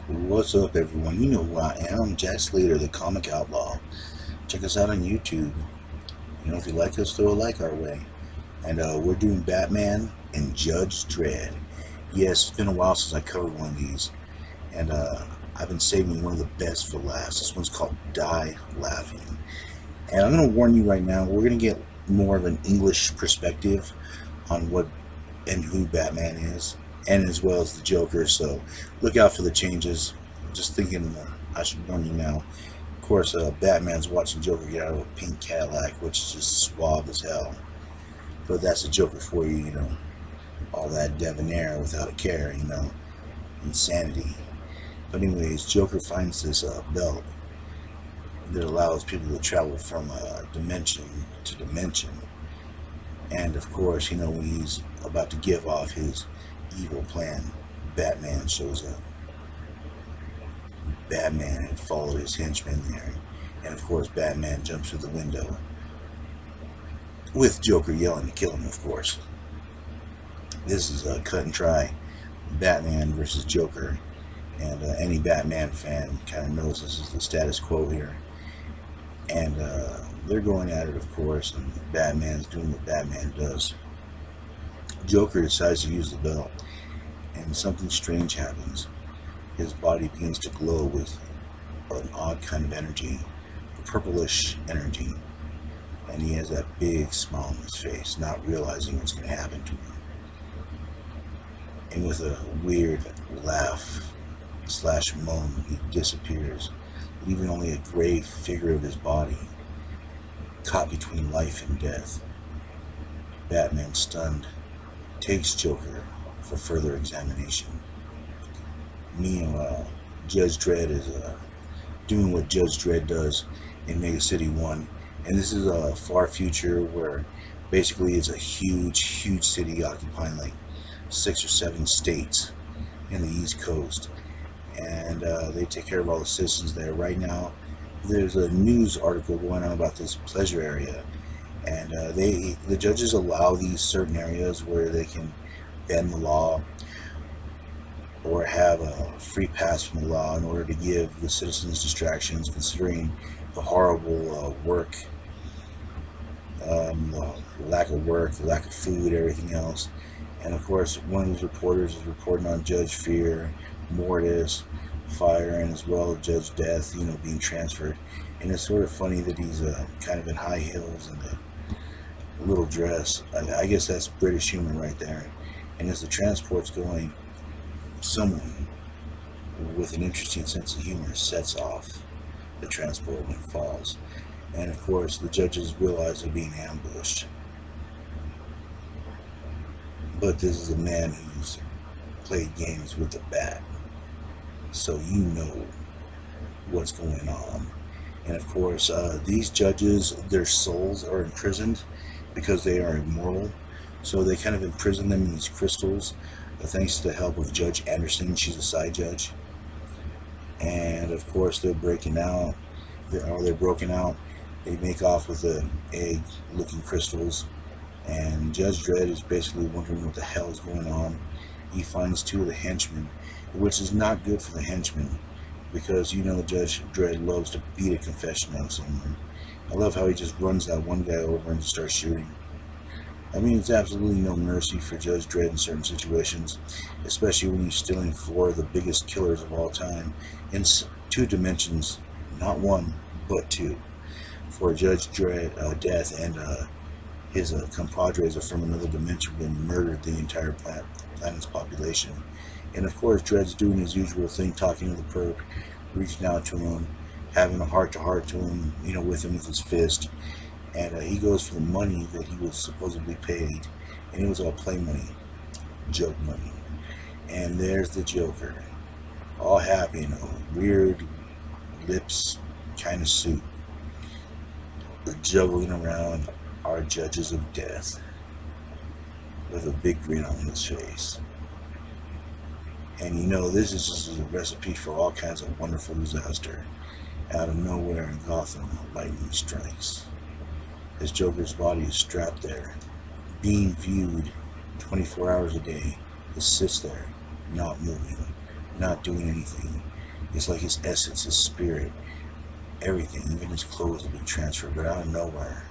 What's up, everyone? You know who I am. I'm Jack Slater, the comic outlaw. Check us out on YouTube. If you like us, throw a like our way. And we're doing Batman and Judge Dredd. Yes, it's been a while since I covered one of these. And I've been saving one of the best for last. This one's called Die Laughing. And I'm going to warn you right now, we're going to get more of an English perspective on what and who Batman is, and as well as the Joker. So look out for the changes. Just thinking, I should warn you now. Of course, Batman's watching Joker get out of a pink Cadillac, which is just suave as hell. But that's the Joker for you, all that debonair without a care, insanity. But anyways, Joker finds this belt that allows people to travel from dimension to dimension. And of course, when he's about to give off his evil plan, Batman shows up. Batman had followed his henchmen there. And of course, Batman jumps through the window, with Joker yelling to kill him, of course. This is a cut and try Batman versus Joker. And any Batman fan kind of knows this is the status quo here. And they're going at it, of course, and Batman's doing what Batman does. Joker decides to use the belt, and something strange happens. His body begins to glow with an odd kind of energy, a purplish energy, and he has that big smile on his face, not realizing what's going to happen to him. And with a weird laugh / moan, he disappears, leaving only a gray figure of his body, caught between life and death. Batman, stunned, takes Joker for further examination. Meanwhile, Judge Dredd is doing what Judge Dredd does in Mega City 1. And this is a far future where basically it's a huge city occupying like 6 or 7 states in the East Coast. And they take care of all the citizens there. Right now, there's a news article going on about this pleasure area. And the judges allow these certain areas where they can bend the law or have a free pass from the law in order to give the citizens distractions, considering the horrible work, the lack of work, the lack of food, everything else. And of course, one of these reporters is reporting on Judge Fear, Mortis, Fire, and as well Judge Death, being transferred. And it's sort of funny that he's kind of in high heels and a little dress. I guess that's British humor right there. And as the transport's going, someone with an interesting sense of humor sets off the transport and it falls. And of course, the judges realize they're being ambushed. But this is a man who's played games with the bat, so you know what's going on. And of course, these judges, their souls are imprisoned because they are immortal. So they kind of imprison them in these crystals, thanks to the help of Judge Anderson. She's a side judge. And of course, they're broken out. They make off with the egg-looking crystals. And Judge Dredd is basically wondering what the hell is going on. He finds 2 of the henchmen, which is not good for the henchmen, because Judge Dredd loves to beat a confession out of someone. I love how he just runs that one guy over and just starts shooting. I mean, it's absolutely no mercy for Judge Dredd in certain situations, especially when he's stealing 4 of the biggest killers of all time in 2 dimensions, not 1, but 2. For Judge Dredd, Death and his compadres are from another dimension and murdered the entire planet's population. And of course, Dredd's doing his usual thing, talking to the perp, reaching out to him, having a heart-to-heart to him, with him with his fist. And he goes for the money that he was supposedly paid, and it was all play money, joke money. And there's the Joker, all happy, weird lips kind of suit, juggling around our judges of death with a big grin on his face. And this is just a recipe for all kinds of wonderful disaster. Out of nowhere in Gotham, lightning strikes. His Joker's body is strapped there, being viewed 24 hours a day. It sits there, not moving, not doing anything. It's like his essence, his spirit, everything, even his clothes have been transferred. But out of nowhere,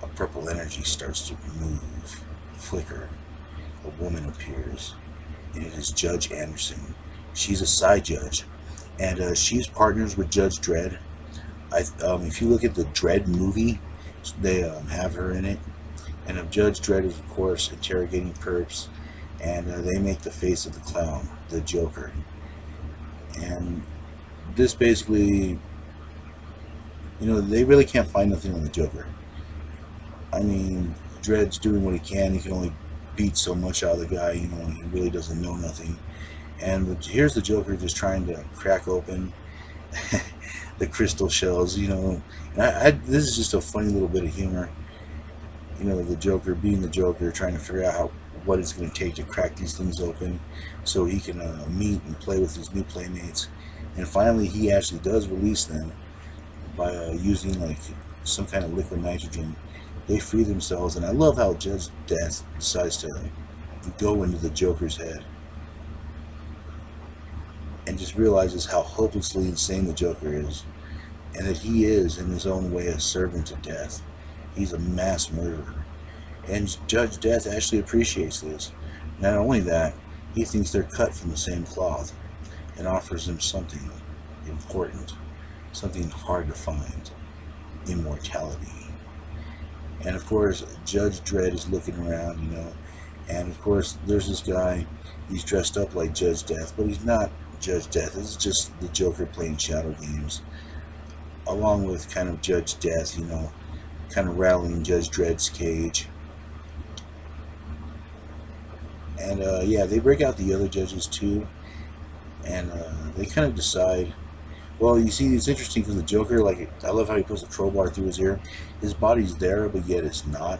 a purple energy starts to move, flicker. A woman appears, and it is Judge Anderson. She's a side judge, and she's partners with Judge Dredd. If you look at the Dredd movie, they have her in it. And Judge Dredd is, of course, interrogating perps, and they make the face of the clown, the Joker. And this basically, they really can't find nothing on the Joker. I mean, Dredd's doing what he can. He can only beat so much out of the guy, he really doesn't know nothing. And here's the Joker just trying to crack open the crystal shells, And this is just a funny little bit of humor. The Joker being the Joker, trying to figure out what it's going to take to crack these things open so he can meet and play with his new playmates. And finally, he actually does release them by using like some kind of liquid nitrogen. They free themselves, and I love how Judge Death decides to go into the Joker's head and just realizes how hopelessly insane the Joker is, and that he is, in his own way, a servant to death. He's a mass murderer. And Judge Death actually appreciates this. Not only that, he thinks they're cut from the same cloth and offers him something important, something hard to find: immortality. And of course, Judge Dredd is looking around, and of course, there's this guy. He's dressed up like Judge Death, but he's not Judge Death. This is just the Joker playing shadow games, along with kind of Judge Death, kind of rattling Judge Dredd's cage. And yeah, they break out the other judges too, and they kind of decide. Well, you see, it's interesting because the Joker, I love how he puts a crowbar through his ear. His body's there, but yet it's not.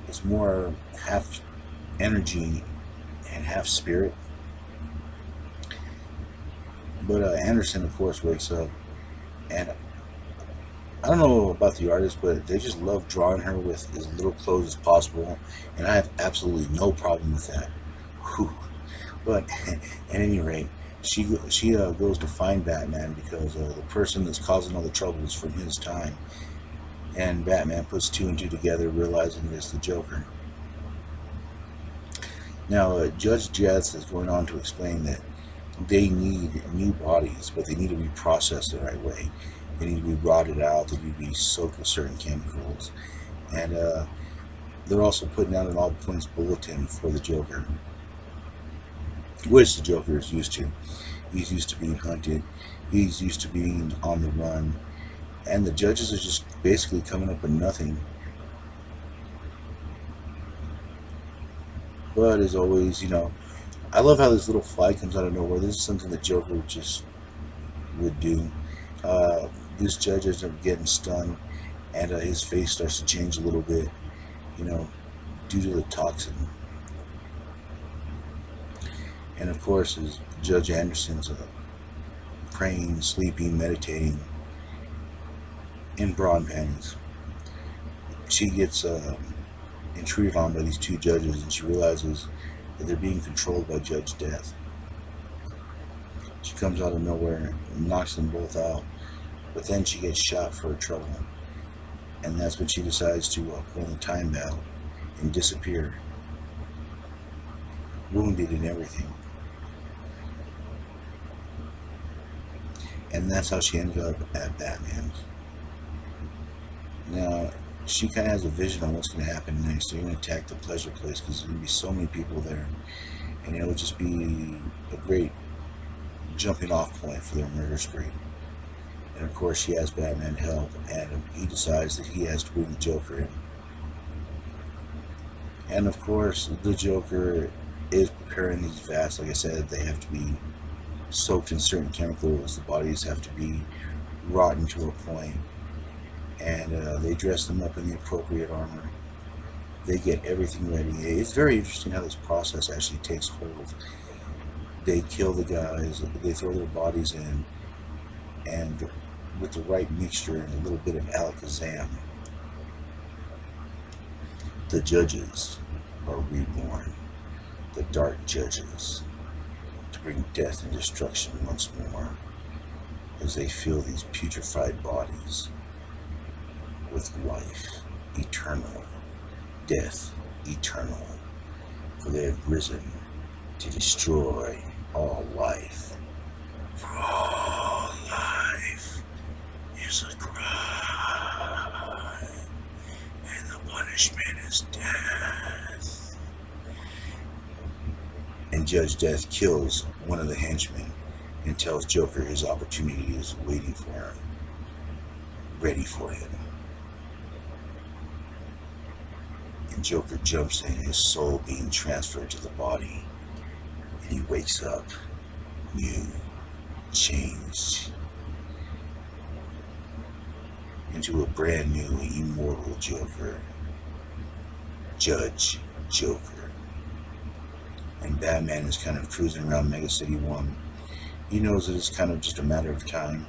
It's more half energy and half spirit. But Anderson, of course, wakes up, and I don't know about the artist, but they just love drawing her with as little clothes as possible, and I have absolutely no problem with that. Whew. But at any rate, she goes to find Batman because the person that's causing all the trouble is from his time, and Batman puts two and two together, realizing it's the Joker. Now, Judge Death is going on to explain that they need new bodies, but they need to be processed the right way. They need to be rotted out. They need to be soaked with certain chemicals, and they're also putting out an all-points bulletin for the Joker, which the Joker is used to. He's used to being hunted. He's used to being on the run. And the judges are just basically coming up with nothing. But as always, I love how this little fly comes out of nowhere. This is something the Joker just would do. This judge ends up getting stung, and his face starts to change a little bit, due to the toxin. And of course, as Judge Anderson's praying, sleeping, meditating in bra and panties, she gets intruded on by these two judges, and she realizes that they're being controlled by Judge Death. She comes out of nowhere and knocks them both out, but then she gets shot for her trouble, and that's when she decides to put on the time belt and disappear, wounded and everything. And that's how she ended up at Batman's. Now, she kind of has a vision on what's going to happen next. They're going to attack the pleasure place because there's going to be so many people there, and it would just be a great jumping off point for their murder spree. And of course, she has Batman help, and he decides that he has to bring the Joker in. And of course, the Joker is preparing these vats. Like I said, they have to be soaked in certain chemicals. The bodies have to be rotten to a point, and they dress them up in the appropriate armor. They get everything ready. It's very interesting how this process actually takes hold. They kill the guys, they throw their bodies in, and with the right mixture and a little bit of alakazam, the judges are reborn. The dark judges, to bring death and destruction once more as they fill these putrefied bodies with life eternal, death eternal, for they have risen to destroy all life. For all life is a crime, and the punishment is death. And Judge Death kills one of the henchmen and tells Joker his opportunity is waiting for him, ready for him. And Joker jumps in, his soul being transferred to the body, and he wakes up new, changed, into a brand new, immortal Joker, Judge Joker. And Batman is kind of cruising around Mega City 1. He knows that it's kind of just a matter of time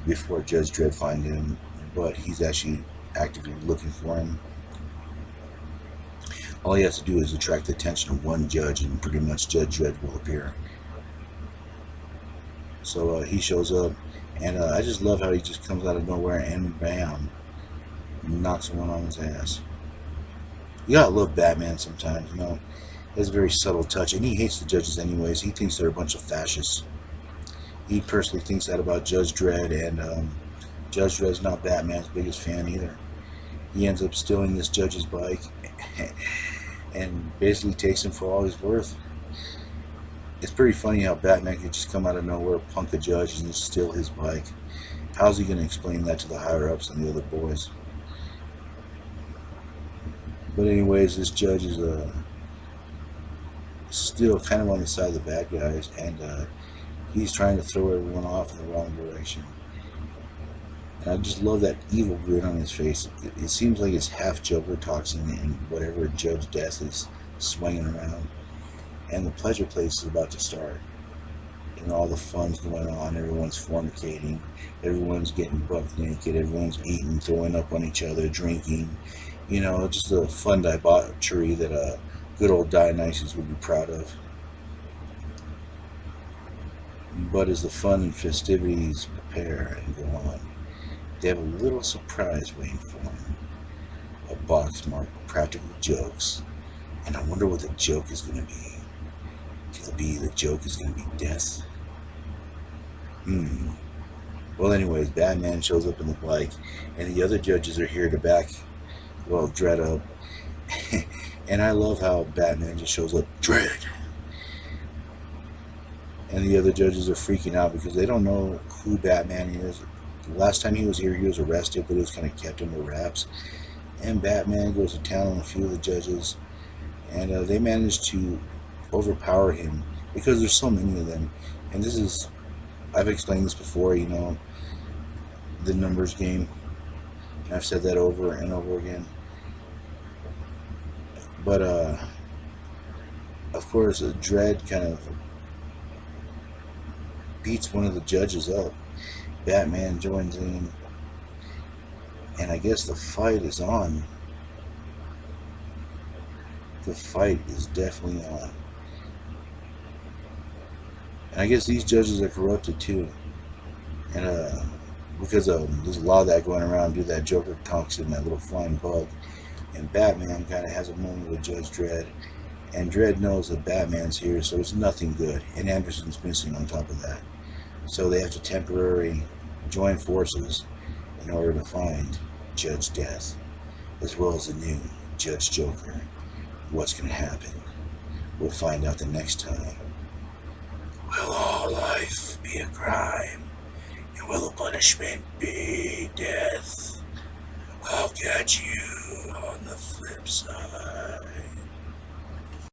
before Judge Dredd finds him, but he's actually actively looking for him. All he has to do is attract the attention of one judge, and pretty much Judge Dredd will appear. So he shows up, and I just love how he just comes out of nowhere and bam, knocks one on his ass. You gotta love Batman sometimes, you know. He has a very subtle touch, and he hates the judges anyways. He thinks they're a bunch of fascists. He personally thinks that about Judge Dredd, and Judge Dredd's not Batman's biggest fan either. He ends up stealing this judge's bike and basically takes him for all he's worth. It's pretty funny how Batman could just come out of nowhere, punk a judge, and just steal his bike. How's he going to explain that to the higher-ups and the other boys? But anyways, this judge is still kind of on the side of the bad guys, and he's trying to throw everyone off in the wrong direction. And I just love that evil grin on his face. It seems like it's half Joker toxin and whatever Judge Death is swinging around. And the pleasure place is about to start. And all the fun's going on. Everyone's fornicating. Everyone's getting buck naked. Everyone's eating, throwing up on each other, drinking. You know, just a fun debauchery that good old Dionysus would be proud of. But as the fun and festivities prepare and go on, they have a little surprise waiting for them. A box marked practical jokes. And I wonder what the joke is going to be. Could it be the joke is going to be death? Well, anyways, Batman shows up in the bike, and the other judges are here to back, well, Dredd up. And I love how Batman just shows up, Dredd. And the other judges are freaking out because they don't know who Batman is. The last time he was here, he was arrested, but it was kind of kept under wraps. And Batman goes to town on a few of the judges, and they manage to overpower him because there's so many of them. And this is, I've explained this before, you know, the numbers game. And I've said that over and over again. But, of course, Dredd kind of beats one of the judges up. Batman joins in, and I guess the fight is on. The fight is definitely on. And I guess these judges are corrupted too. And because there's a lot of that going around, do that Joker toxin, that little flying bug. And Batman kind of has a moment with Judge Dredd. And Dredd knows that Batman's here, so it's nothing good. And Anderson's missing on top of that. So they have to temporarily join forces in order to find Judge Death, as well as the new Judge Joker. What's going to happen? We'll find out the next time. Will all life be a crime? And will the punishment be death? I'll catch you on the flip side.